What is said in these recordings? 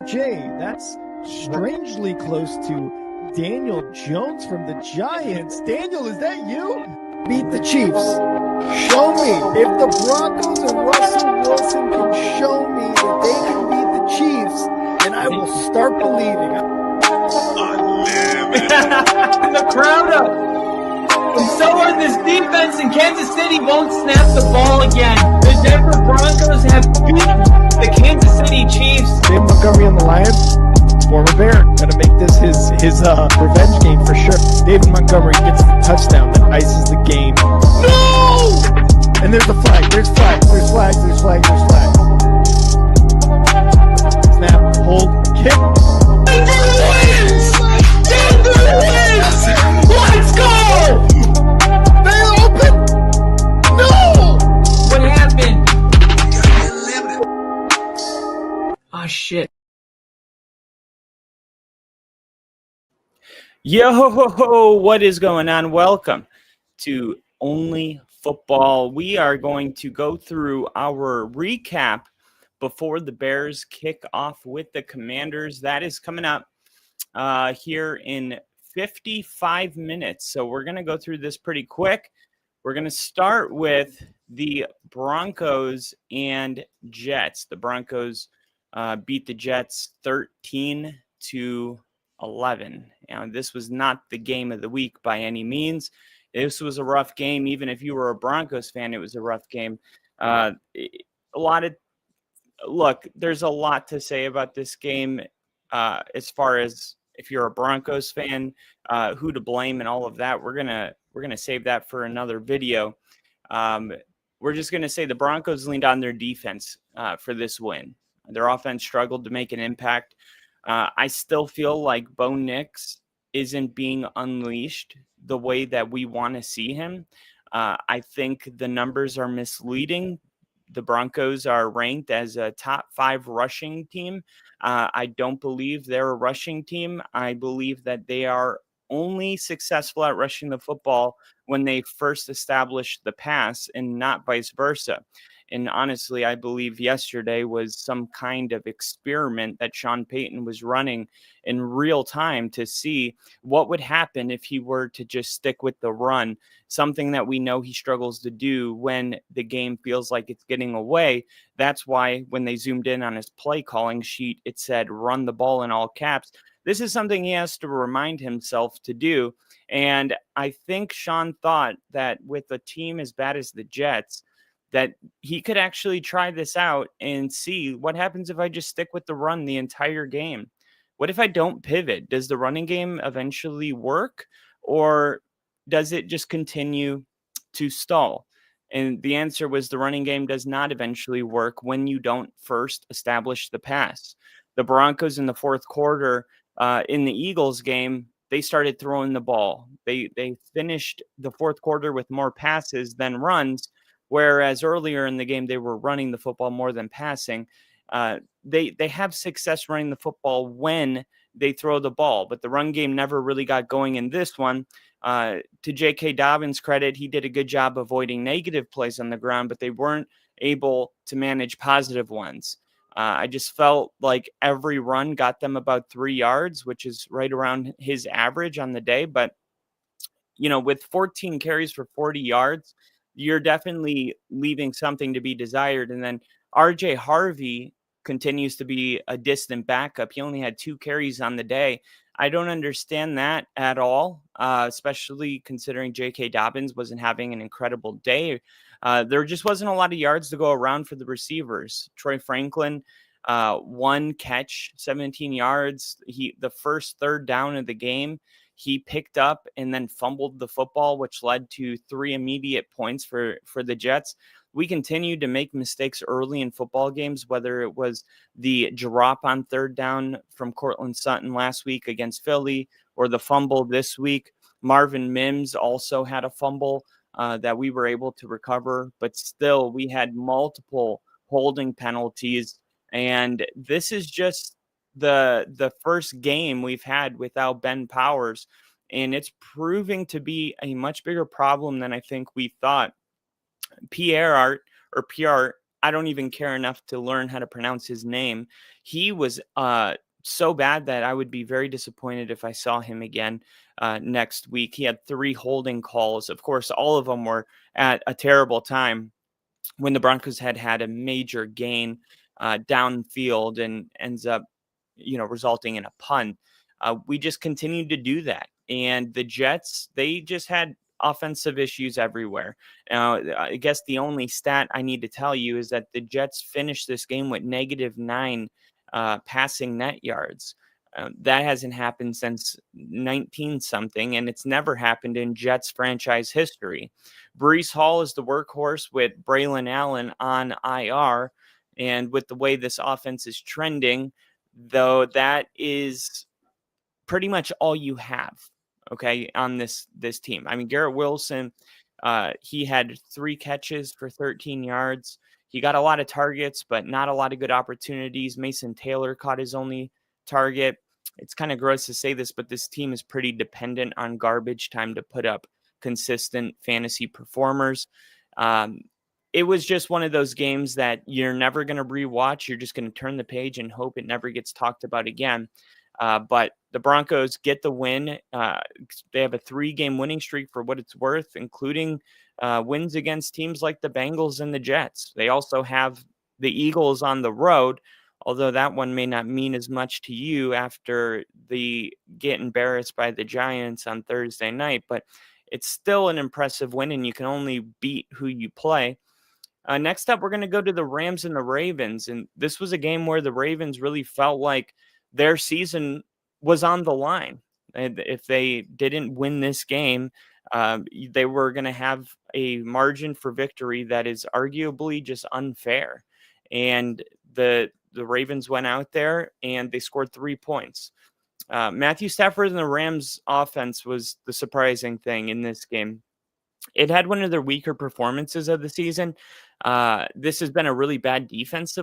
Jay, that's strangely close to Daniel Jones from the Giants. Daniel, is that you? Beat the Chiefs. Show me. If the Broncos and Russell Wilson can show me that they can beat the Chiefs, then I will start believing. The crowd up. And so are this defense, and Kansas City won't snap the ball again. The Denver Broncos have beaten the Kansas City Chiefs. David Montgomery on the Lions, former Bear, gonna make this his revenge game for sure. David Montgomery gets the touchdown that ices the game. No! And there's the flag. There's flags. There's flags. There's flags. There's flags. Snap. Hold. Kick. Denver wins! Denver wins! Let's go! They open. No! What happened? Oh shit. Yo, what is going on? Welcome to Only Football. We are going to go through our recap before the Bears kick off with the Commanders. That is coming up here in 55 minutes. So we're going to go through this pretty quick. We're going to start with the Broncos and Jets. The Broncos beat the Jets 13-11. Now, this was not the game of the week by any means. This was a rough game. Even if you were a Broncos fan, it was a rough game. There's a lot to say about this game as far as if you're a Broncos fan, who to blame and all of that. We're gonna save that for another video. We're just gonna say the Broncos leaned on their defense for this win. Their offense struggled to make an impact. I still feel like Bo Nix isn't being unleashed the way that we want to see him. I think the numbers are misleading. The Broncos are ranked as a top 5 rushing team. I don't believe they're a rushing team. I believe that they are only successful at rushing the football when they first establish the pass and not vice versa. And honestly, I believe yesterday was some kind of experiment that Sean Payton was running in real time to see what would happen if he were to just stick with the run, something that we know he struggles to do when the game feels like it's getting away. That's why when they zoomed in on his play calling sheet, it said run the ball in all caps. This is something he has to remind himself to do. And I think Sean thought that with a team as bad as the Jets, that he could actually try this out and see what happens if I just stick with the run the entire game. What if I don't pivot? Does the running game eventually work, or does it just continue to stall? And the answer was the running game does not eventually work when you don't first establish the pass. The Broncos in the fourth quarter in the Eagles game, they started throwing the ball. They finished the fourth quarter with more passes than runs, whereas earlier in the game, they were running the football more than passing. They have success running the football when they throw the ball, but the run game never really got going in this one. To J.K. Dobbins' credit, he did a good job avoiding negative plays on the ground, but they weren't able to manage positive ones. I just felt like every run got them about 3 yards, which is right around his average on the day. But, with 14 carries for 40 yards, you're definitely leaving something to be desired. And then RJ Harvey continues to be a distant backup. He only had 2 carries on the day. I don't understand that at all, especially considering J.K. Dobbins wasn't having an incredible day. There just wasn't a lot of yards to go around for the receivers. Troy Franklin, 1 catch, 17 yards. The first third down of the game, he picked up and then fumbled the football, which led to 3 immediate points for the Jets. We continued to make mistakes early in football games, whether it was the drop on third down from Cortland Sutton last week against Philly or the fumble this week. Marvin Mims also had a fumble that we were able to recover, but still we had multiple holding penalties. And this is just the first game we've had without Ben Powers, and it's proving to be a much bigger problem than I think we thought. PR I don't even care enough to learn how to pronounce his name. He was so bad that I would be very disappointed if I saw him again next week. He had 3 holding calls. Of course, all of them were at a terrible time when the Broncos had a major gain downfield and ends up, resulting in a punt. We just continued to do that. And the Jets, they just had offensive issues everywhere. Now, I guess the only stat I need to tell you is that the Jets finished this game with -9 passing net yards. That hasn't happened since 19 something, and it's never happened in Jets franchise history. Breece Hall is the workhorse with Braylon Allen on IR. And with the way this offense is trending, though, that is pretty much all you have, okay, on this team. I mean, Garrett Wilson, he had 3 catches for 13 yards. He got a lot of targets, but not a lot of good opportunities. Mason Taylor caught his only target. It's kind of gross to say this, but this team is pretty dependent on garbage time to put up consistent fantasy performers. It was just one of those games that you're never going to rewatch. You're just going to turn the page and hope it never gets talked about again. But the Broncos get the win. They have a 3-game winning streak for what it's worth, including wins against teams like the Bengals and the Jets. They also have the Eagles on the road, although that one may not mean as much to you after the get embarrassed by the Giants on Thursday night. But it's still an impressive win, and you can only beat who you play. Next up, we're going to go to the Rams and the Ravens. And this was a game where the Ravens really felt like their season was on the line. And if they didn't win this game, they were going to have a margin for victory that is arguably just unfair. And the Ravens went out there and they scored 3 points. Matthew Stafford and the Rams offense was the surprising thing in this game. It had one of their weaker performances of the season. This has been a really bad defense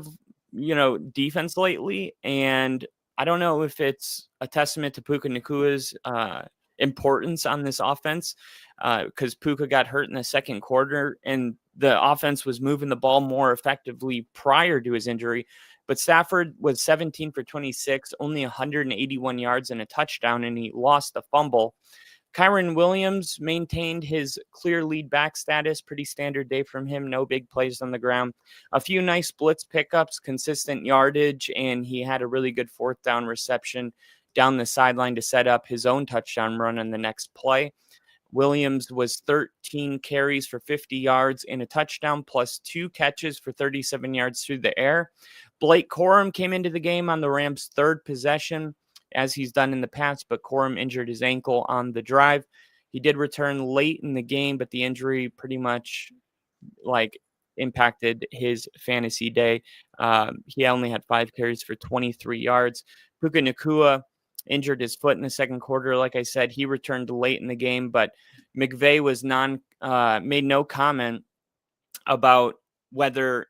lately. And I don't know if it's a testament to Puka Nakua's importance on this offense, because Puka got hurt in the second quarter and the offense was moving the ball more effectively prior to his injury. But Stafford was 17 for 26, only 181 yards and a touchdown, and he lost the fumble. Kyren Williams maintained his clear lead back status. Pretty standard day from him. No big plays on the ground. A few nice blitz pickups, consistent yardage, and he had a really good 4th down reception down the sideline to set up his own touchdown run on the next play. Williams was 13 carries for 50 yards and a touchdown, plus 2 catches for 37 yards through the air. Blake Corum came into the game on the Rams' 3rd possession, as he's done in the past, but Corum injured his ankle on the drive. He did return late in the game, but the injury pretty much impacted his fantasy day. He only had 5 carries for 23 yards. Puka Nacua injured his foot in the second quarter. Like I said, he returned late in the game, but McVay was made no comment about whether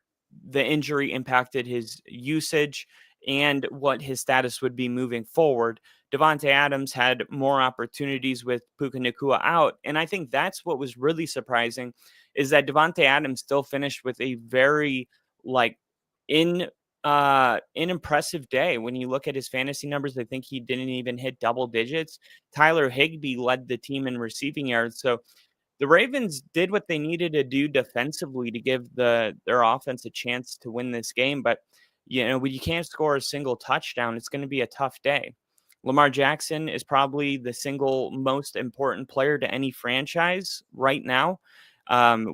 the injury impacted his usage and what his status would be moving forward. Davante Adams had more opportunities with Puka Nacua out, and I think that's what was really surprising, is that Davante Adams still finished with a very impressive day. When you look at his fantasy numbers, I think he didn't even hit double digits. Tyler Higbee led the team in receiving yards. So the Ravens did what they needed to do defensively to give their offense a chance to win this game. But when you can't score a single touchdown, it's going to be a tough day. Lamar Jackson is probably the single most important player to any franchise right now.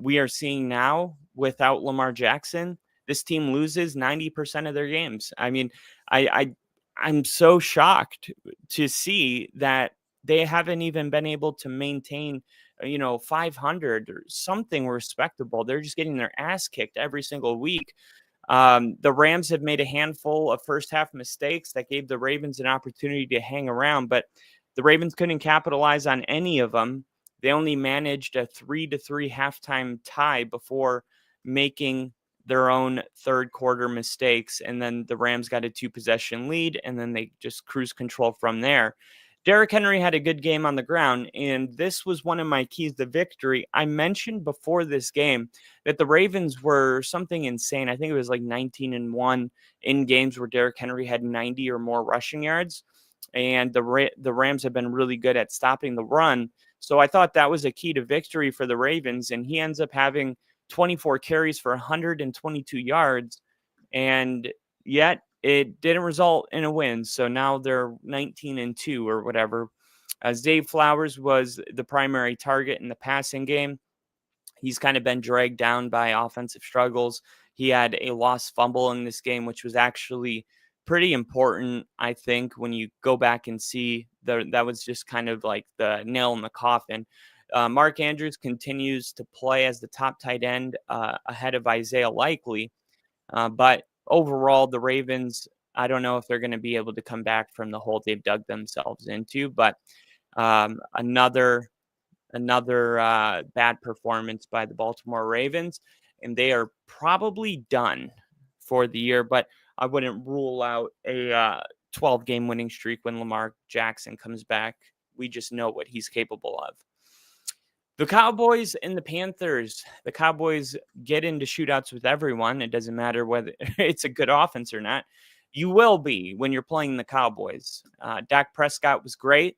We are seeing now, without Lamar Jackson, this team loses 90% of their games. I mean, I'm so shocked to see that they haven't even been able to maintain 500 or something respectable. They're just getting their ass kicked every single week. The Rams have made a handful of first half mistakes that gave the Ravens an opportunity to hang around, but the Ravens couldn't capitalize on any of them. They only managed a 3-3 halftime tie before making their own third quarter mistakes. And then the Rams got a 2-possession lead, and then they just cruise control from there. Derrick Henry had a good game on the ground, and this was one of my keys to victory. I mentioned before this game that the Ravens were something insane. I think it was like 19-1 in games where Derrick Henry had 90 or more rushing yards, and the Rams have been really good at stopping the run. So I thought that was a key to victory for the Ravens, and he ends up having 24 carries for 122 yards, and yet it didn't result in a win. So now they're 19-2 or whatever. As Dave Flowers was the primary target in the passing game, he's kind of been dragged down by offensive struggles. He had a lost fumble in this game, which was actually pretty important, I think, when you go back and see that was just kind of like the nail in the coffin. Mark Andrews continues to play as the top tight end ahead of Isaiah Likely. But overall, the Ravens, I don't know if they're going to be able to come back from the hole they've dug themselves into. But another bad performance by the Baltimore Ravens, and they are probably done for the year. But I wouldn't rule out a 12-game winning streak when Lamar Jackson comes back. We just know what he's capable of. The Cowboys and the Panthers. The Cowboys get into shootouts with everyone. It doesn't matter whether it's a good offense or not. You will be when you're playing the Cowboys. Dak Prescott was great.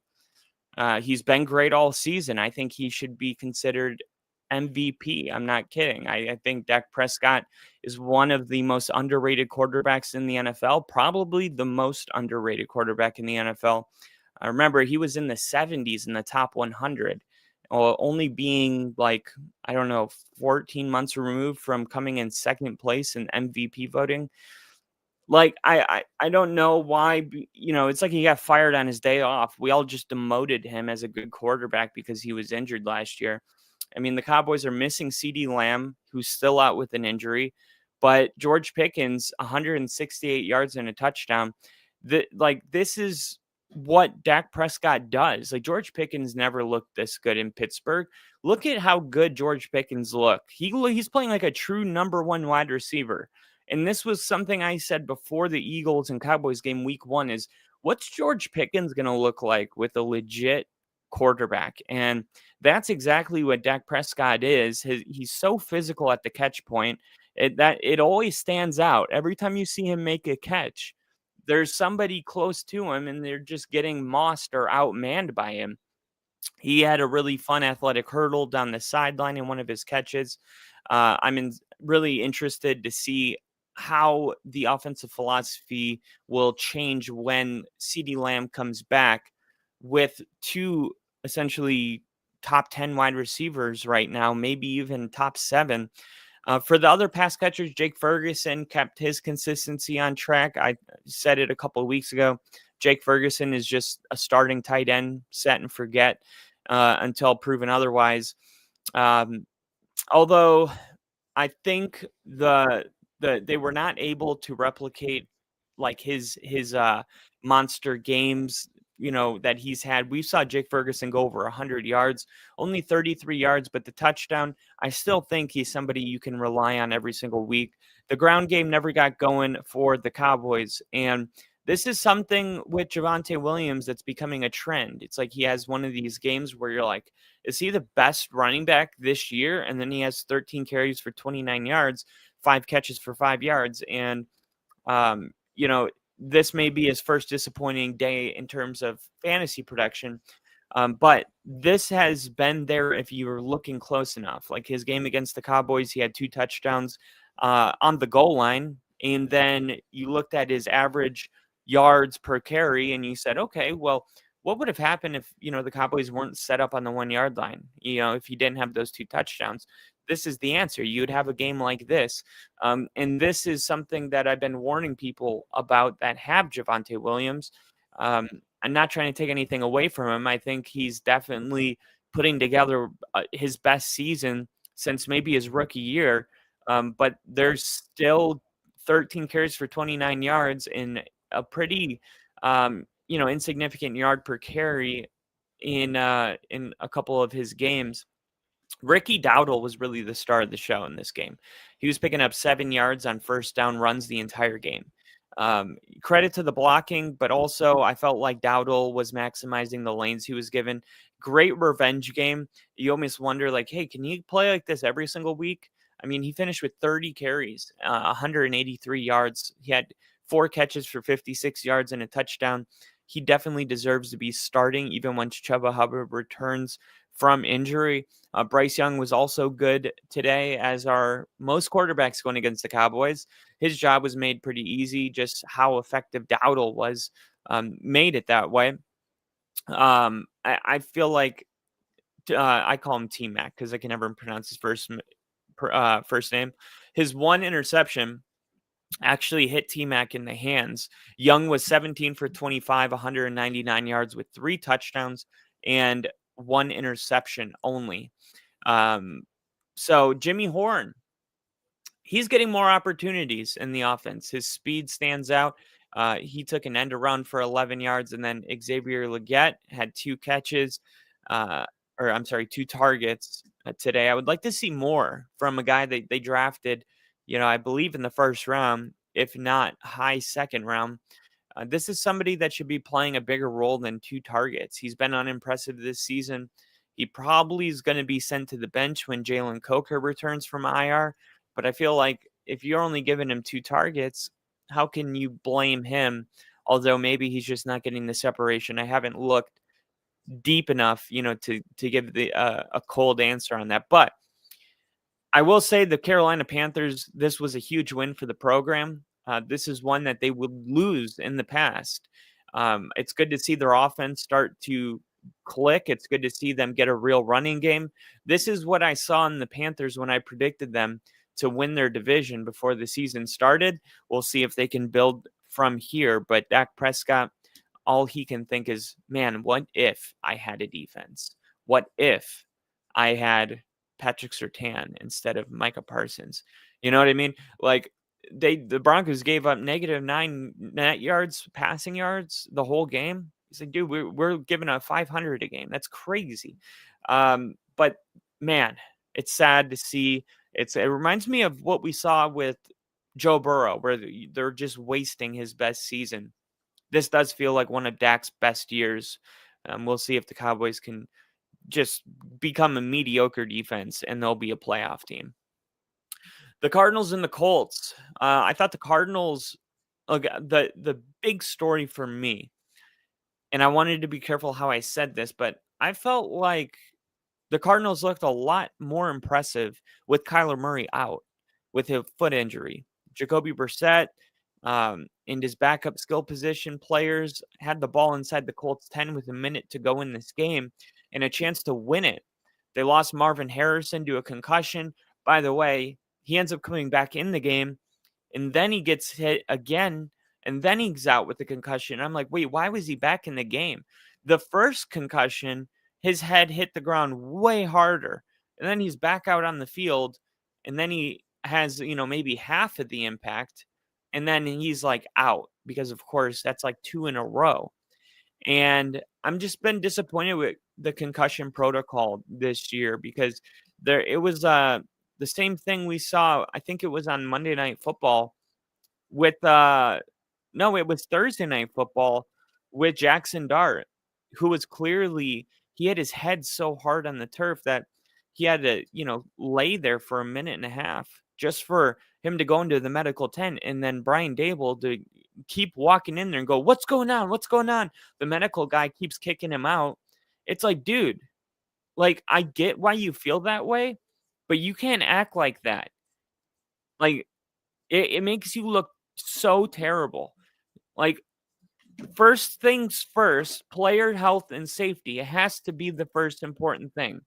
He's been great all season. I think he should be considered MVP. I'm not kidding. I think Dak Prescott is one of the most underrated quarterbacks in the NFL, probably the most underrated quarterback in the NFL. I remember he was in the 70s in the top 100, only being 14 months removed from coming in second place in MVP voting. I don't know why, it's like he got fired on his day off. We all just demoted him as a good quarterback because he was injured last year. I mean, the Cowboys are missing CeeDee Lamb, who's still out with an injury, but George Pickens, 168 yards and a touchdown. This is what Dak Prescott does. George Pickens never looked this good in Pittsburgh. Look at how good George Pickens looked. He's playing like a true number one wide receiver. And this was something I said before the Eagles and Cowboys game week 1 is, what's George Pickens going to look like with a legit quarterback? And that's exactly what Dak Prescott is. He's so physical at the catch point that it always stands out. Every time you see him make a catch, there's somebody close to him and they're just getting mossed or outmanned by him. He had a really fun athletic hurdle down the sideline in one of his catches. I'm really interested to see how the offensive philosophy will change when CeeDee Lamb comes back with two essentially top 10 wide receivers right now, maybe even top 7. For the other pass catchers, Jake Ferguson kept his consistency on track. I said it a couple of weeks ago. Jake Ferguson is just a starting tight end, set and forget until proven otherwise. Although I think they were not able to replicate his monster games, that he's had. We saw Jake Ferguson go over 100 yards, only 33 yards, but the touchdown, I still think he's somebody you can rely on every single week. The ground game never got going for the Cowboys, and this is something with Javonte Williams that's becoming a trend. It's like he has one of these games where you're like, is he the best running back this year? And then he has 13 carries for 29 yards, 5 catches for 5 yards. And, this may be his first disappointing day in terms of fantasy production. But this has been there if you were looking close enough. Like his game against the Cowboys, he had 2 touchdowns on the goal line. And then you looked at his average yards per carry and you said, okay, well, what would have happened if, the Cowboys weren't set up on the 1 yard line? If he didn't have those 2 touchdowns, this is the answer. You'd have a game like this. And this is something that I've been warning people about that have Javonte Williams. I'm not trying to take anything away from him. I think he's definitely putting together his best season since maybe his rookie year. But there's still 13 carries for 29 yards in a pretty, insignificant yard per carry in a couple of his games. Ricky Dowdle was really the star of the show in this game. He was picking up 7 yards on first down runs the entire game. Credit to the blocking, but also I felt like Dowdle was maximizing the lanes he was given. Great revenge game. You almost wonder, like, hey, can he play like this every single week? I mean, he finished with 30 carries, 183 yards. He had 4 catches for 56 yards and a touchdown. He definitely deserves to be starting even once Chuba Hubbard returns from injury. Bryce Young was also good today, as are most quarterbacks going against the Cowboys. His job was made pretty easy. Just how effective Dowdle was made it that way. I feel like I call him T-Mac because I can never pronounce his first name. His one interception actually hit T-Mac in the hands. Young was 17 for 25, 199 yards with 3 touchdowns and 1 interception only. So Jimmy Horn, he's getting more opportunities in the offense. His speed stands out. He took an end around for 11 yards, and then Xavier Legette had 2 catches, or I'm sorry, 2 targets today. I would like to see more from a guy that they drafted, I believe in the first round, if not high second round. This is somebody that should be playing a bigger role than 2 targets. He's been unimpressive this season. He probably is going to be sent to the bench when Jalen Coker returns from IR. But I feel like if you're only giving him 2 targets, how can you blame him? Although maybe he's just not getting the separation. I haven't looked deep enough, to give a cold answer on that. But I will say the Carolina Panthers, this was a huge win for the program. This is one that they would lose in the past. It's good to see their offense start to click. It's good to see them get a real running game. This is what I saw in the Panthers when I predicted them to win their division before the season started. We'll see if they can build from here. But Dak Prescott, all he can think is, man, what if I had a defense? What if I had Patrick Surtain instead of Micah Parsons? You know what I mean? Like, the Broncos gave up -9 net yards, passing yards the whole game. He's like, dude, we're giving up 500 a game. That's crazy. But man, it's sad to see. It reminds me of what we saw with Joe Burrow, where they're just wasting his best season. This does feel like one of Dak's best years. We'll see if the Cowboys can just become a mediocre defense and they'll be a playoff team. The Cardinals and the Colts. I thought the Cardinals, the big story for me, and I wanted to be careful how I said this, but I felt like the Cardinals looked a lot more impressive with Kyler Murray out with a foot injury. Jacoby Brissett and his backup skill position players had the ball inside the Colts 10 with a minute to go in this game and a chance to win it. They lost Marvin Harrison to a concussion. By the way, he ends up coming back in the game, and then he gets hit again, and then he's out with the concussion. I'm like, wait, why was he back in the game? The first concussion, his head hit the ground way harder, and then he's back out on the field, and then he has, maybe half of the impact, and then he's like out because, of course, that's like 2 in a row. And I'm just been disappointed with the concussion protocol this year because it was the same thing we saw. I think it was on Monday Night Football with no, it was Thursday Night Football with Jackson Dart, who was clearly, he had his head so hard on the turf that he had to, lay there for a minute and a half just for him to go into the medical tent, and then Brian Dable to keep walking in there and go, what's going on? What's going on? The medical guy keeps kicking him out. It's like, dude, like, I get why you feel that way, but you can't act like that. Like, it makes you look so terrible. Like, first things first, player health and safety. It has to be the first important thing.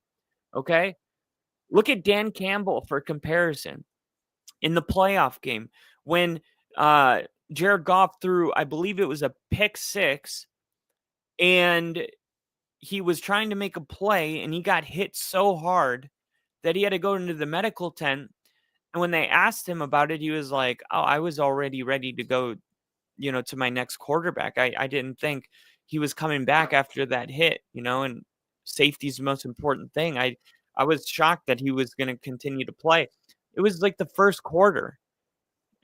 Okay? Look at Dan Campbell for comparison. In the playoff game, when Jared Goff threw, I believe it was a pick 6, and he was trying to make a play, and he got hit so hard that he had to go into the medical tent. And when they asked him about it, he was like, oh, I was already ready to go, to my next quarterback. I didn't think he was coming back after that hit, and safety is the most important thing. I was shocked that he was going to continue to play. It was like the first quarter.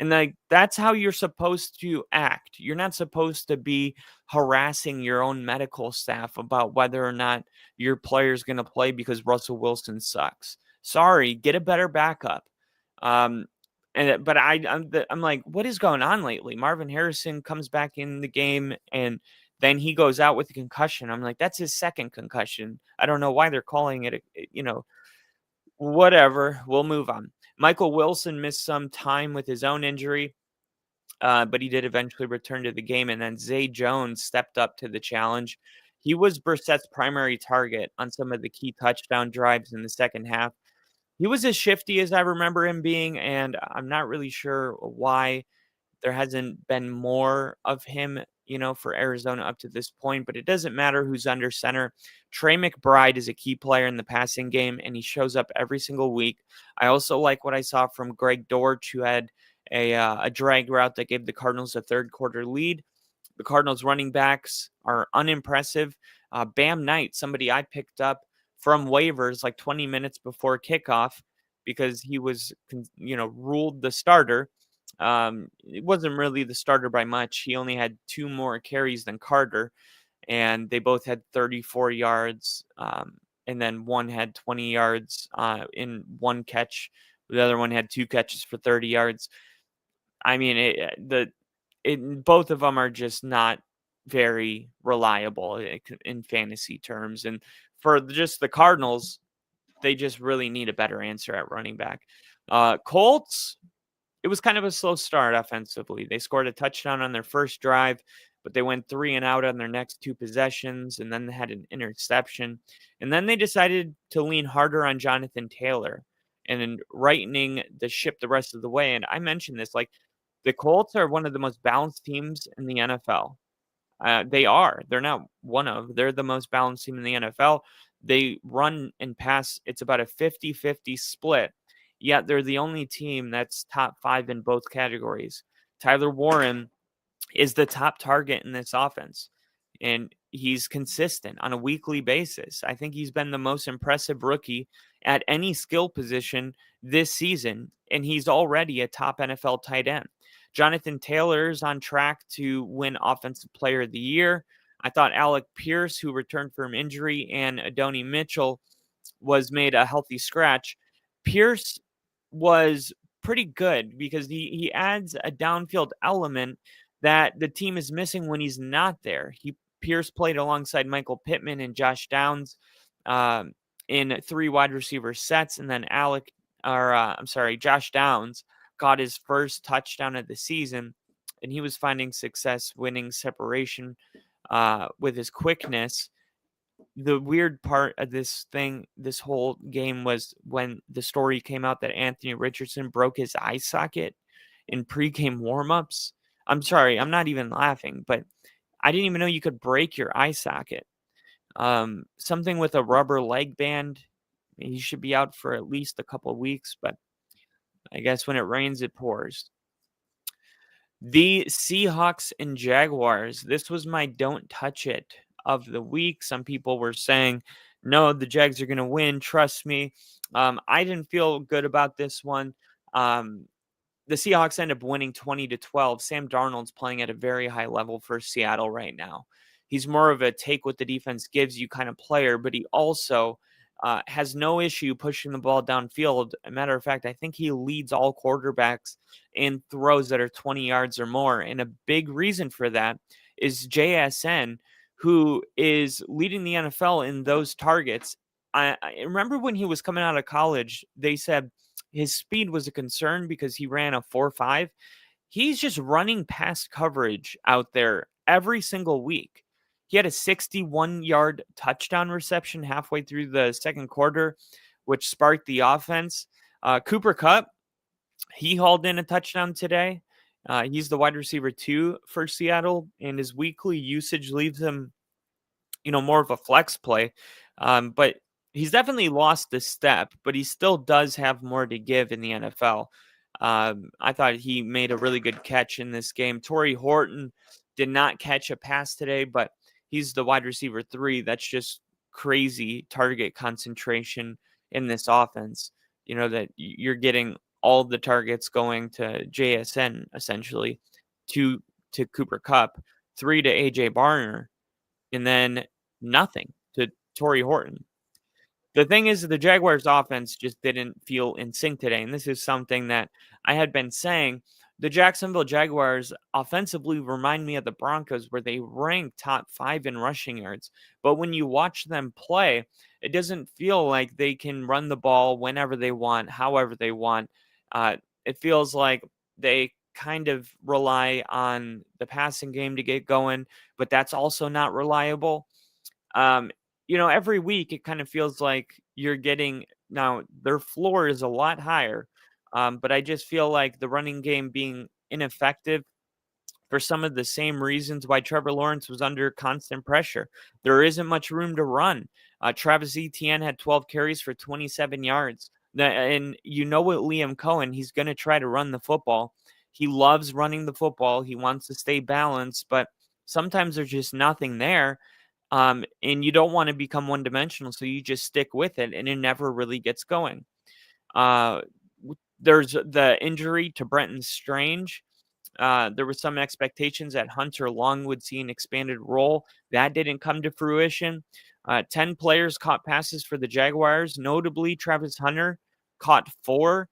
And like that's how you're supposed to act. You're not supposed to be harassing your own medical staff about whether or not your player's going to play because Russell Wilson sucks. Sorry, get a better backup. Um, but I'm like, what is going on lately? Marvin Harrison comes back in the game and then he goes out with a concussion. I'm like, that's his second concussion. I don't know why they're calling it, whatever. We'll move on. Michael Wilson missed some time with his own injury, but he did eventually return to the game. And then Zay Jones stepped up to the challenge. He was Brissett's primary target on some of the key touchdown drives in the second half. He was as shifty as I remember him being, and I'm not really sure why there hasn't been more of him, for Arizona up to this point, but it doesn't matter who's under center. Trey McBride is a key player in the passing game, and he shows up every single week. I also like what I saw from Greg Dortch, who had a drag route that gave the Cardinals a third quarter lead. The Cardinals running backs are unimpressive. Bam Knight, somebody I picked up from waivers like 20 minutes before kickoff because he was, ruled the starter. It wasn't really the starter by much. He only had 2 more carries than Carter, and they both had 34 yards. And then one had 20 yards in one catch. The other one had 2 catches for 30 yards. I mean, both of them are just not very reliable in fantasy terms. And for just the Cardinals, they just really need a better answer at running back. Colts, it was kind of a slow start offensively. They scored a touchdown on their first drive, but they went 3 and out on their next 2 possessions, and then they had an interception. And then they decided to lean harder on Jonathan Taylor and then rightening the ship the rest of the way. And I mentioned this, like the Colts are one of the most balanced teams in the NFL. They are. They're not one of. They're the most balanced team in the NFL. They run and pass. It's about a 50-50 split. Yet they're the only team that's top 5 in both categories. Tyler Warren is the top target in this offense, and he's consistent on a weekly basis. I think he's been the most impressive rookie at any skill position this season, and he's already a top NFL tight end. Jonathan Taylor is on track to win Offensive Player of the Year. I thought Alec Pierce, who returned from injury, and Adonai Mitchell was made a healthy scratch. Pierce was pretty good because he adds a downfield element that the team is missing when he's not there. Pierce played alongside Michael Pittman and Josh Downs in 3 wide receiver sets, and then Josh Downs got his first touchdown of the season, and he was finding success winning separation with his quickness. The weird part of this whole game was when the story came out that Anthony Richardson broke his eye socket in pregame warmups. I'm sorry, I'm not even laughing, but I didn't even know you could break your eye socket. Something with a rubber leg band. He should be out for at least a couple of weeks, but I guess when it rains, it pours. The Seahawks and Jaguars. This was my don't touch it of the week. Some people were saying, no, the Jags are going to win. Trust me. I didn't feel good about this one. The Seahawks end up winning 20-12. Sam Darnold's playing at a very high level for Seattle right now. He's more of a take what the defense gives you kind of player, but he also has no issue pushing the ball downfield. As a matter of fact, I think he leads all quarterbacks in throws that are 20 yards or more. And a big reason for that is JSN, who is leading the NFL in those targets. I remember when he was coming out of college, they said his speed was a concern because he ran a 4.5. He's just running past coverage out there every single week. He had a 61-yard touchdown reception halfway through the second quarter, which sparked the offense. Cooper Kupp, he hauled in a touchdown today. He's the wide receiver 2 for Seattle, and his weekly usage leaves him, more of a flex play. But he's definitely lost a step, but he still does have more to give in the NFL. I thought he made a really good catch in this game. Torrey Horton did not catch a pass today, but he's the wide receiver 3. That's just crazy target concentration in this offense. That you're getting all the targets going to JSN, essentially, two to Cooper Kupp, 3 to AJ Barner, and then nothing to Torrey Horton. The thing is, the Jaguars' offense just didn't feel in sync today, and this is something that I had been saying. The Jacksonville Jaguars offensively remind me of the Broncos, where they rank top 5 in rushing yards. But when you watch them play, it doesn't feel like they can run the ball whenever they want, however they want. It feels like they kind of rely on the passing game to get going, but that's also not reliable. Um, every week it kind of feels like you're getting now their floor is a lot higher. But I just feel like the running game being ineffective for some of the same reasons why Trevor Lawrence was under constant pressure. There isn't much room to run. Travis Etienne had 12 carries for 27 yards. And with Liam Cohen, he's going to try to run the football. He loves running the football. He wants to stay balanced, but sometimes there's just nothing there. And you don't want to become one-dimensional, so you just stick with it, and it never really gets going. There's the injury to Brenton Strange. There was some expectations that Hunter Long would see an expanded role. That didn't come to fruition. 10 players caught passes for the Jaguars. Notably, Travis Hunter caught 4.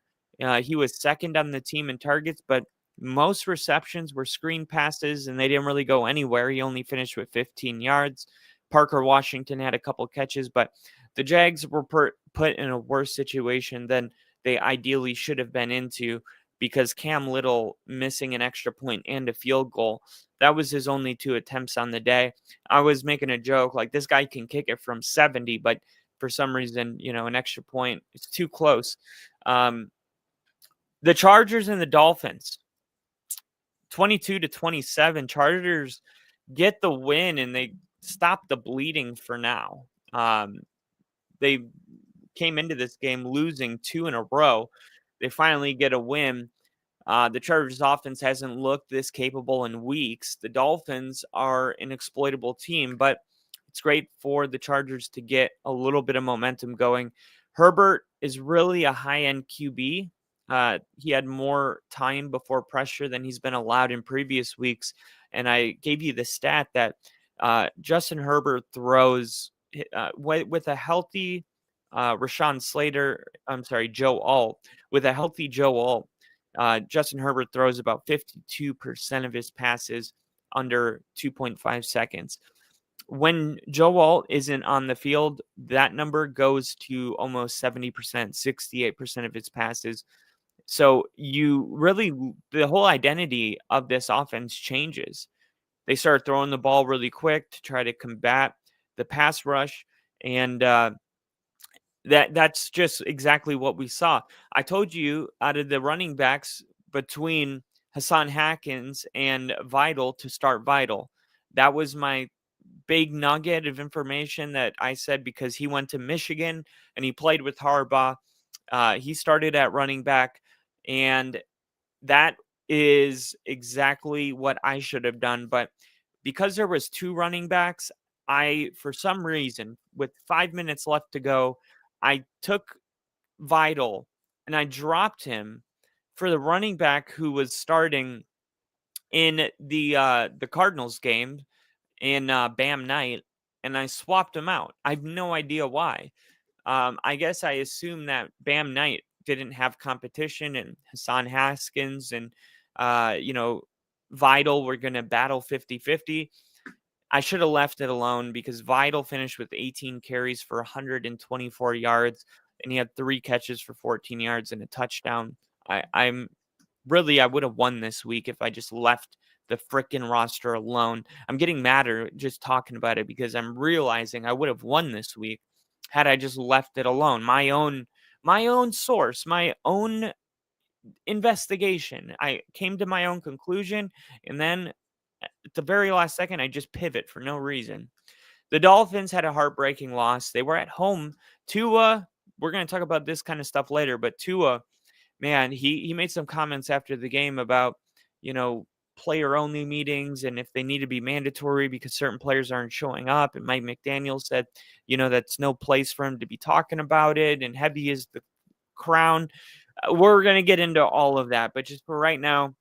He was second on the team in targets, but most receptions were screen passes, and they didn't really go anywhere. He only finished with 15 yards. Parker Washington had a couple catches, but the Jags were put in a worse situation than they ideally should have been into, because Cam Little missing an extra point and a field goal. That was his only 2 attempts on the day. I was making a joke, like, this guy can kick it from 70, but for some reason, an extra point, it's too close. The Chargers and the Dolphins, 22-27. Chargers get the win, and they stop the bleeding for now. They came into this game losing 2 in a row. They finally get a win. The Chargers offense hasn't looked this capable in weeks. The Dolphins are an exploitable team, but it's great for the Chargers to get a little bit of momentum going. Herbert is really a high-end QB. He had more time before pressure than he's been allowed in previous weeks. And I gave you the stat that Justin Herbert throws with a healthy Joe Alt. With a healthy Joe Alt, Justin Herbert throws about 52% of his passes under 2.5 seconds. When Joe Alt isn't on the field, that number goes to almost 70%, 68% of his passes. So the whole identity of this offense changes. They start throwing the ball really quick to try to combat the pass rush, and that's just exactly what we saw. I told you, out of the running backs between Hassan Haskins and Vidal, to start Vidal. That was my big nugget of information that I said, because he went to Michigan and he played with Harbaugh. He started at running back, and that is exactly what I should have done. But because there was 2 running backs, for some reason, with 5 minutes left to go, I took Vidal and I dropped him for the running back who was starting in the Cardinals game in Bam Knight, and I swapped him out. I have no idea why. I guess I assumed that Bam Knight didn't have competition, and Hassan Haskins and Vidal were going to battle 50-50. I should have left it alone, because Vidal finished with 18 carries for 124 yards, and he had 3 catches for 14 yards and a touchdown. I would have won this week if I just left the frickin' roster alone. I'm getting madder just talking about it, because I'm realizing I would have won this week had I just left it alone. My own source, my own investigation. I came to my own conclusion, and then at the very last second, I just pivot for no reason. The Dolphins had a heartbreaking loss. They were at home. Tua, we're going to talk about this kind of stuff later, but Tua, man, he made some comments after the game about, player-only meetings, and if they need to be mandatory because certain players aren't showing up. And Mike McDaniel said, that's no place for him to be talking about it, and heavy is the crown. we're going to get into all of that. But just for right now,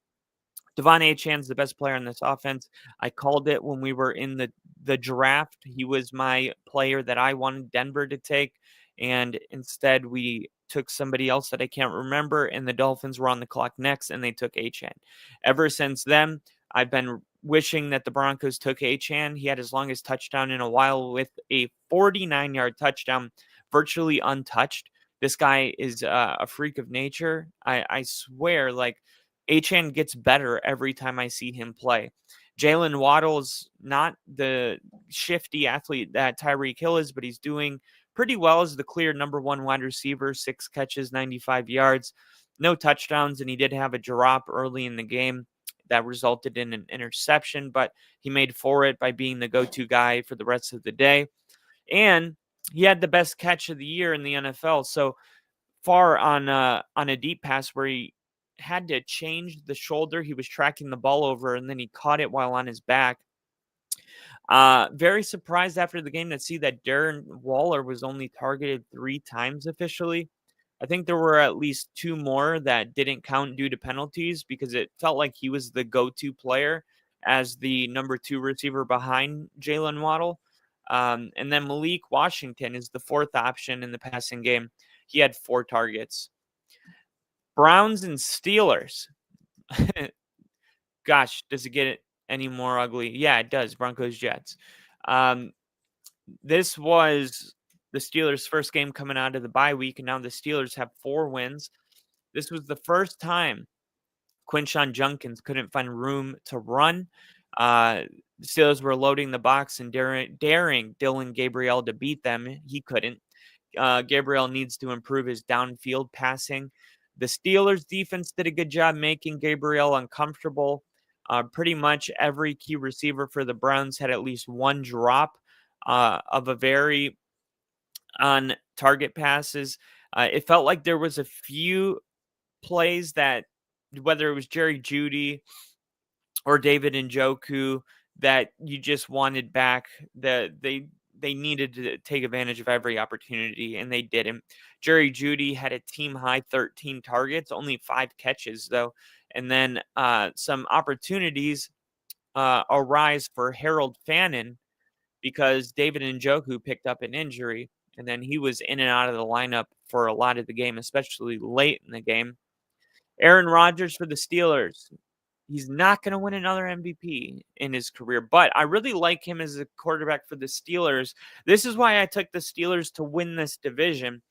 Devon Achan's the best player in this offense. I called it when we were in the draft. He was my player that I wanted Denver to take, and instead we took somebody else that I can't remember, and the Dolphins were on the clock next, and they took Achane. Ever since then, I've been wishing that the Broncos took Achane. He had his longest touchdown in a while with a 49-yard touchdown, virtually untouched. This guy is a freak of nature. I swear, like, Achane gets better every time I see him play. Jalen Waddle's not the shifty athlete that Tyreek Hill is, but he's doing pretty well as the clear number one wide receiver, 6 catches, 95 yards, no touchdowns, and he did have a drop early in the game that resulted in an interception, but he made for it by being the go-to guy for the rest of the day. And he had the best catch of the year in the NFL. So far on a deep pass where he had to change the shoulder. He was tracking the ball over, and then he caught it while on his back. Very surprised after the game to see that Darren Waller was only targeted 3 times officially. I think there were at least 2 more that didn't count due to penalties because it felt like he was the go-to player as the number 2 receiver behind Jalen Waddle. And then Malik Washington is the 4th option in the passing game. He had 4 targets. Browns and Steelers. Gosh, does it get any more ugly? Yeah, it does. Broncos, Jets. This was the Steelers' first game coming out of the bye week, and now the Steelers have 4 wins. This was the first time Quinshon Judkins couldn't find room to run. The Steelers were loading the box and daring Dillon Gabriel to beat them. He couldn't. Gabriel needs to improve his downfield passing. The Steelers defense did a good job making Gabriel uncomfortable. Pretty much every key receiver for the Browns had at least 1 drop of a very on target passes. It felt like there was a few plays that, whether it was Jerry Jeudy or David Njoku, that you just wanted back. That they needed to take advantage of every opportunity, and they didn't. Jerry Jeudy had a team-high 13 targets, only 5 catches, though. And then some opportunities arise for Harold Fannin because David Njoku picked up an injury, and then he was in and out of the lineup for a lot of the game, especially late in the game. Aaron Rodgers for the Steelers. He's not going to win another MVP in his career, but I really like him as a quarterback for the Steelers. This is why I took the Steelers to win this division.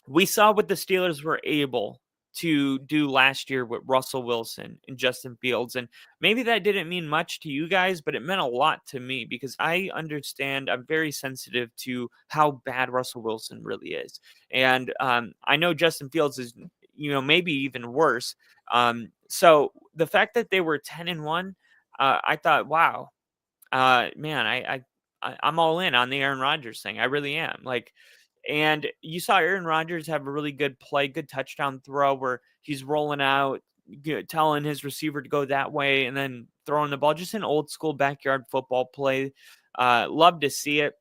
We saw what the Steelers were able to do last year with Russell Wilson and Justin Fields, and maybe that didn't mean much to you guys, but it meant a lot to me because I understand, I'm very sensitive to how bad Russell Wilson really is. And I know Justin Fields is, maybe even worse. So the fact that they were 10-1, I thought, wow, man, I'm all in on the Aaron Rodgers thing. I really am. And you saw Aaron Rodgers have a really good play, good touchdown throw where he's rolling out, telling his receiver to go that way, and then throwing the ball. Just an old school backyard football play. Love to see it.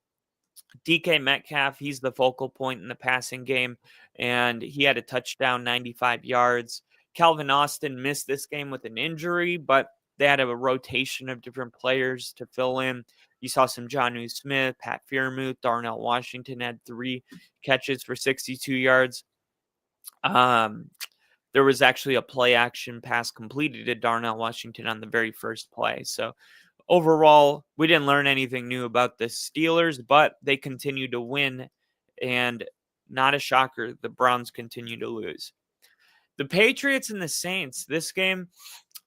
DK Metcalf, he's the focal point in the passing game, and he had a touchdown, 95 yards. Calvin Austin missed this game with an injury, but they had a rotation of different players to fill in. You saw some Jonnu Smith, Pat Freiermuth, Darnell Washington had 3 catches for 62 yards. There was actually a play action pass completed to Darnell Washington on the very first play. So overall, we didn't learn anything new about the Steelers, but they continue to win, and not a shocker, the Browns continue to lose. The Patriots and the Saints, this game,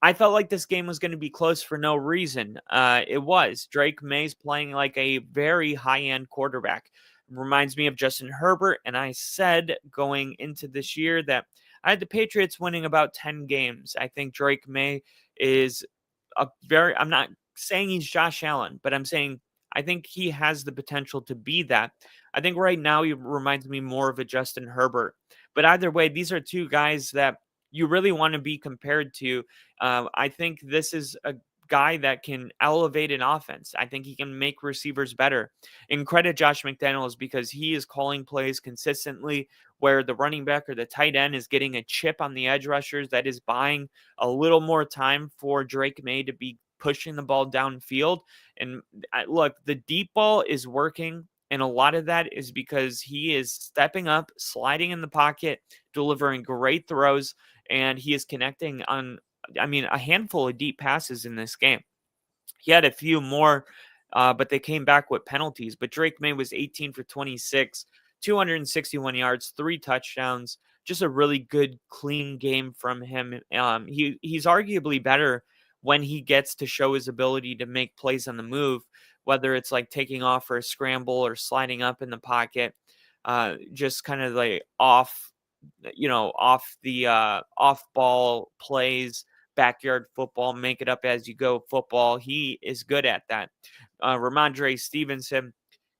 I felt like this game was going to be close for no reason. It was. Drake May's playing like a very high-end quarterback. It reminds me of Justin Herbert, and I said going into this year that I had the Patriots winning about 10 games. I think Drake May is I'm not saying he's Josh Allen, but I'm saying I think he has the potential to be that. I think right now he reminds me more of a Justin Herbert. But either way, these are 2 guys that you really want to be compared to. I think this is a guy that can elevate an offense. I think he can make receivers better. And credit Josh McDaniels because he is calling plays consistently where the running back or the tight end is getting a chip on the edge rushers that is buying a little more time for Drake May to be pushing the ball downfield. And look, the deep ball is working. And a lot of that is because he is stepping up, sliding in the pocket, delivering great throws, and he is connecting on, a handful of deep passes in this game. He had a few more, but they came back with penalties. But Drake May was 18 for 26, 261 yards, 3 touchdowns. Just a really good, clean game from him. He's arguably better when he gets to show his ability to make plays on the move, whether it's like taking off for a scramble or sliding up in the pocket, just kind of like off the off ball plays, backyard football, make it up as you go football. He is good at that. Ramondre Stevenson,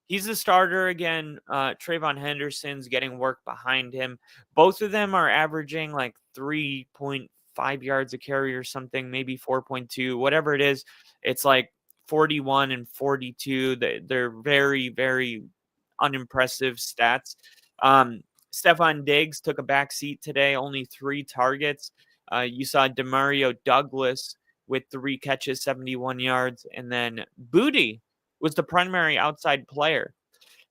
he's the starter again. Trayvon Henderson's getting work behind him. Both of them are averaging like 3.5 yards a carry or something, maybe 4.2, whatever it is. It's like 41 and 42. They're very, very unimpressive stats. Stephon Diggs took a back seat today, only 3 targets. You saw Demario Douglas with 3 catches, 71 yards. And then Booty was the primary outside player.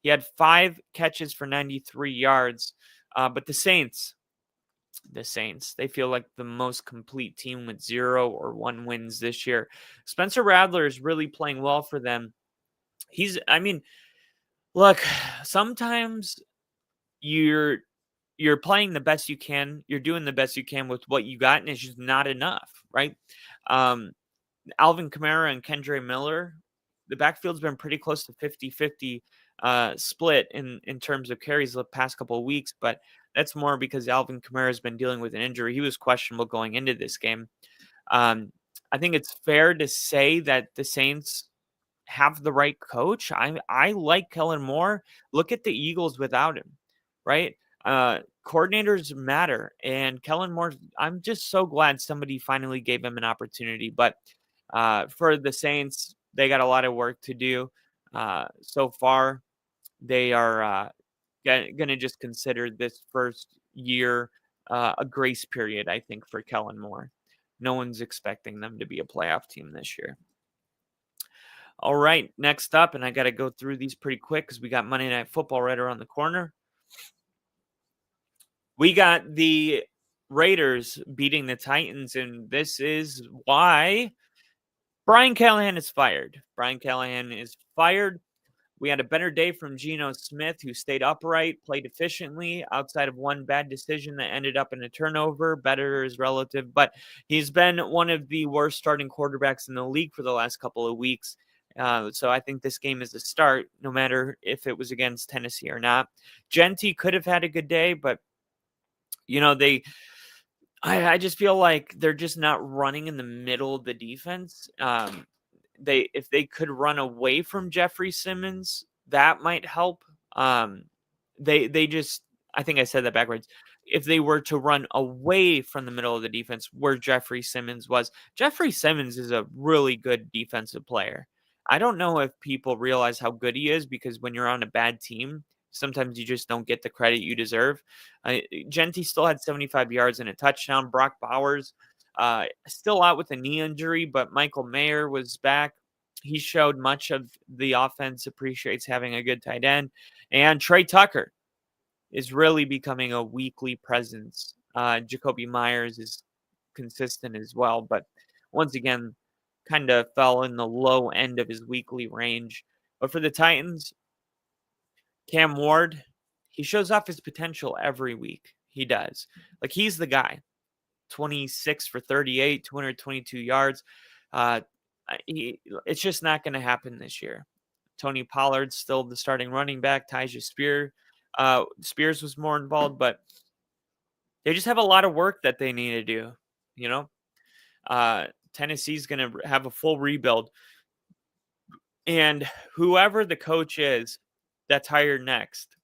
He had 5 catches for 93 yards. But the Saints, they feel like the most complete team with 0 or 1 wins this year. Spencer Rattler is really playing well for them. Look, sometimes you're playing the best you can. You're doing the best you can with what you got, and it's just not enough, right? Alvin Kamara and Kendre Miller, the backfield's been pretty close to 50-50 split in terms of carries the past couple of weeks, but that's more because Alvin Kamara has been dealing with an injury. He was questionable going into this game. I think it's fair to say that the Saints have the right coach. I like Kellen Moore. Look at the Eagles without him, right? Coordinators matter, and Kellen Moore, I'm just so glad somebody finally gave him an opportunity. But for the Saints, they got a lot of work to do. So far, they are going to just consider this first year a grace period, I think, for Kellen Moore. No one's expecting them to be a playoff team this year. All right, next up, and I got to go through these pretty quick because we got Monday Night Football right around the corner. We got the Raiders beating the Titans, and this is why Brian Callahan is fired. Brian Callahan is fired. We had a better day from Geno Smith, who stayed upright, played efficiently outside of one bad decision that ended up in a turnover. Better is relative, but he's been one of the worst starting quarterbacks in the league for the last couple of weeks. So I think this game is a start, no matter if it was against Tennessee or not. Genty could have had a good day, but I just feel like they're just not running in the middle of the defense. If they could run away from Jeffrey Simmons, that might help. They just, I think I said that backwards. If they were to run away from the middle of the defense where Jeffrey Simmons was, Jeffrey Simmons is a really good defensive player. I don't know if people realize how good he is because when you're on a bad team, sometimes you just don't get the credit you deserve. Genty still had 75 yards and a touchdown. Brock Bowers still out with a knee injury, but Michael Mayer was back. He showed much of the offense appreciates having a good tight end. And Trey Tucker is really becoming a weekly presence. Jacoby Myers is consistent as well, but once again, kind of fell in the low end of his weekly range. But for the Titans, Cam Ward, he shows off his potential every week. He does. Like, he's the guy. 26 for 38, 222 yards. It's just not going to happen this year. Tony Pollard's still the starting running back. Tyjae Spears was more involved, but they just have a lot of work that they need to do. Tennessee's going to have a full rebuild. And whoever the coach is that's hired next,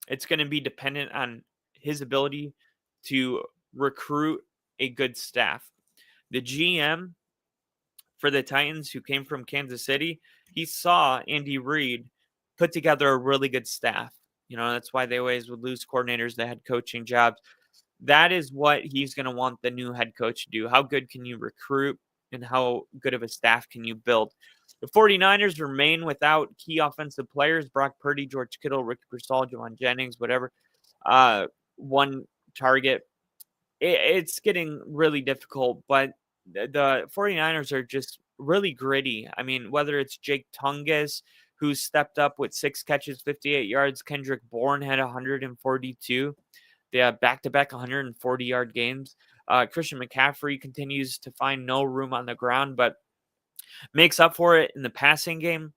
it's going to be dependent on his ability to recruit a good staff. The GM for the Titans, who came from Kansas City, he saw Andy Reid put together a really good staff. That's why they always would lose coordinators that had coaching jobs. That is what he's going to want the new head coach to do. How good can you recruit, and how good of a staff can you build? The 49ers remain without key offensive players: Brock Purdy, George Kittle, Ricky Pearsall, Javon Jennings, whatever. One target. It's getting really difficult, but the 49ers are just really gritty. I mean, whether it's Jake Tungus, who stepped up with 6 catches, 58 yards, Kendrick Bourne had 142. They have back-to-back 140-yard games. Christian McCaffrey continues to find no room on the ground, but makes up for it in the passing game.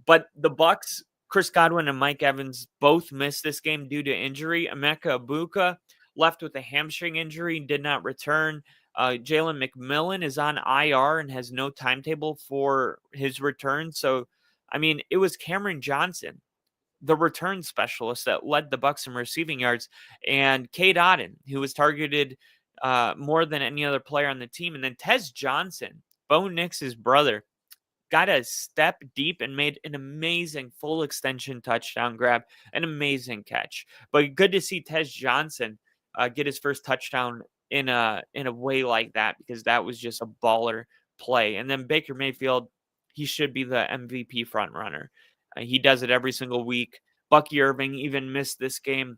But the Bucs, Chris Godwin and Mike Evans, both missed this game due to injury. Emeka Egbuka left with a hamstring injury, did not return. Jalen McMillan is on IR and has no timetable for his return. So, I mean, it was Cameron Johnson, the return specialist, that led the Bucs in receiving yards, and Cade Otton, who was targeted more than any other player on the team. And then Tez Johnson, Bo Nix's brother, got a step deep and made an amazing full extension touchdown grab, an amazing catch. But good to see Tez Johnson get his first touchdown in a way like that, because that was just a baller play. And then Baker Mayfield, he should be the MVP front runner. He does it every single week. Bucky Irving even missed this game.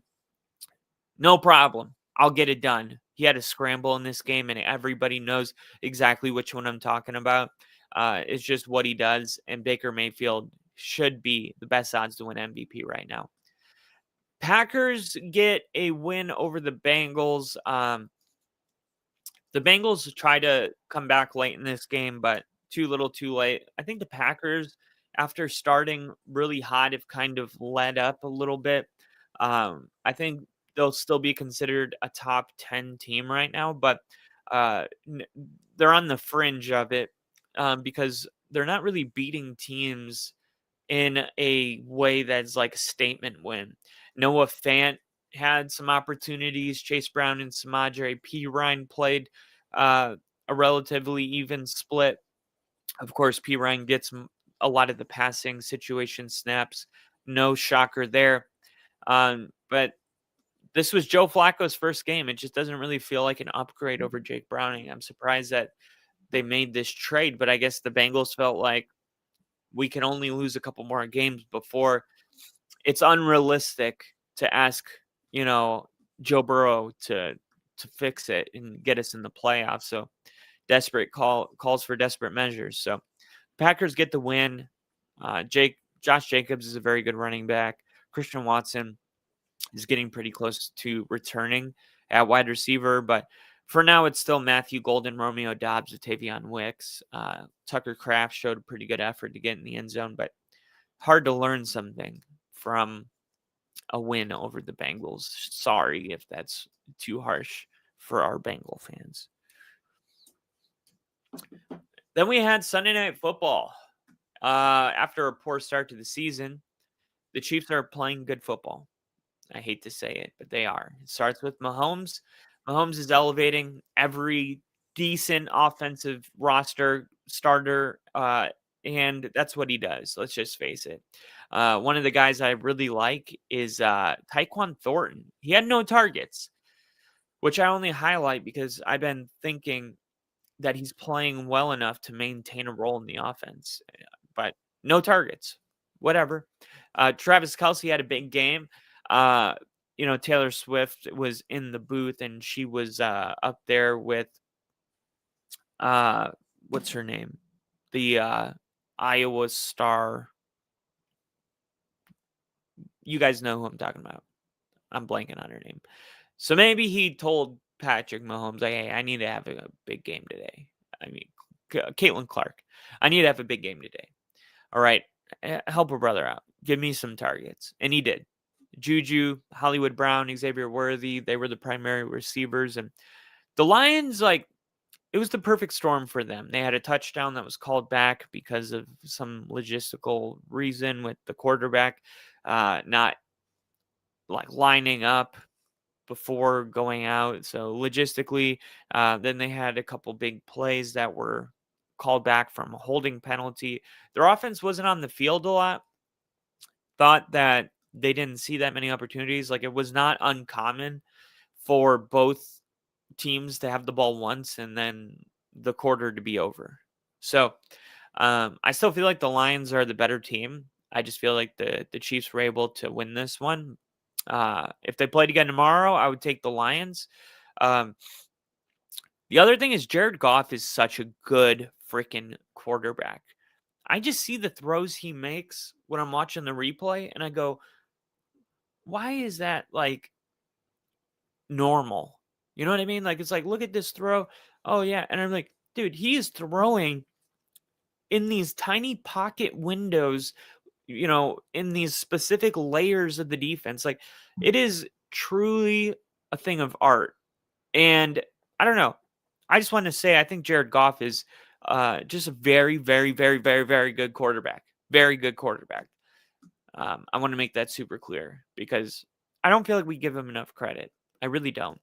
No problem. I'll get it done. He had a scramble in this game, and everybody knows exactly which one I'm talking about. It's just what he does, and Baker Mayfield should be the best odds to win MVP right now. Packers get a win over the Bengals. The Bengals try to come back late in this game, but too little too late. I think the Packers, after starting really hot, have kind of let up a little bit. I think they'll still be considered a top 10 team right now, but they're on the fringe of it because they're not really beating teams in a way that's like a statement win. Noah Fant had some opportunities. Chase Brown and Samaje Perine played a relatively even split. Of course, Perine gets a lot of the passing situation snaps. No shocker there. But this was Joe Flacco's first game. It just doesn't really feel like an upgrade over Jake Browning. I'm surprised that they made this trade, but I guess the Bengals felt like we can only lose a couple more games before it's unrealistic to ask, Joe Burrow to fix it and get us in the playoffs. So desperate calls for desperate measures. So Packers get the win. Josh Jacobs is a very good running back. Christian Watson is getting pretty close to returning at wide receiver, but for now, it's still Matthew Golden, Romeo Doubs, Tavion Wicks. Tucker Kraft showed a pretty good effort to get in the end zone, but hard to learn something from a win over the Bengals. Sorry if that's too harsh for our Bengal fans. Then we had Sunday Night Football. After a poor start to the season, the Chiefs are playing good football. I hate to say it, but they are. It starts with Mahomes. Mahomes is elevating every decent offensive roster starter, and that's what he does. Let's just face it. One of the guys I really like is Tyquan Thornton. He had no targets, which I only highlight because I've been thinking that he's playing well enough to maintain a role in the offense, but no targets. Whatever. Travis Kelce had a big game. Taylor Swift was in the booth, and she was up there with what's her name? The Iowa star. You guys know who I'm talking about. I'm blanking on her name. So maybe he told Patrick Mahomes, like, hey, I need to have a big game today. I mean, Caitlin Clark, I need to have a big game today. All right, help a brother out. Give me some targets. And he did. Juju, Hollywood Brown, Xavier Worthy, they were the primary receivers. And the Lions, it was the perfect storm for them. They had a touchdown that was called back because of some logistical reason with the quarterback not lining up before going out. So logistically, then they had a couple big plays that were called back from a holding penalty. Their offense wasn't on the field a lot. Thought that they didn't see that many opportunities. Like, it was not uncommon for both teams to have the ball once and then the quarter to be over. So I still feel like the Lions are the better team. I just feel like the Chiefs were able to win this one. If they played again tomorrow, I would take the Lions. The other thing is Jared Goff is such a good freaking quarterback. I just see the throws he makes when I'm watching the replay, and I go, why is that, like, normal? You know what I mean? Like, it's like, look at this throw. Oh, yeah. And I'm like, dude, he is throwing in these tiny pocket windows, you know, in these specific layers of the defense. Like, it is truly a thing of art. And I don't know. I just want to say, I think Jared Goff is just a very, very, very, very, very good quarterback. Very good quarterback. I want to make that super clear because I don't feel like we give him enough credit. I really don't.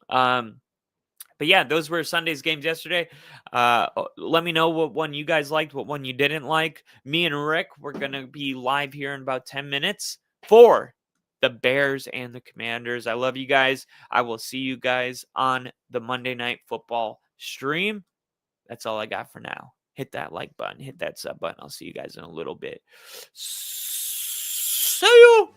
But yeah, those were Sunday's games yesterday. Let me know what one you guys liked, what one you didn't like. Me and Rick, we're going to be live here in about 10 minutes for the Bears and the Commanders. I love you guys. I will see you guys on the Monday Night Football stream. That's all I got for now. Hit that like button, hit that sub button. I'll see you guys in a little bit. See you.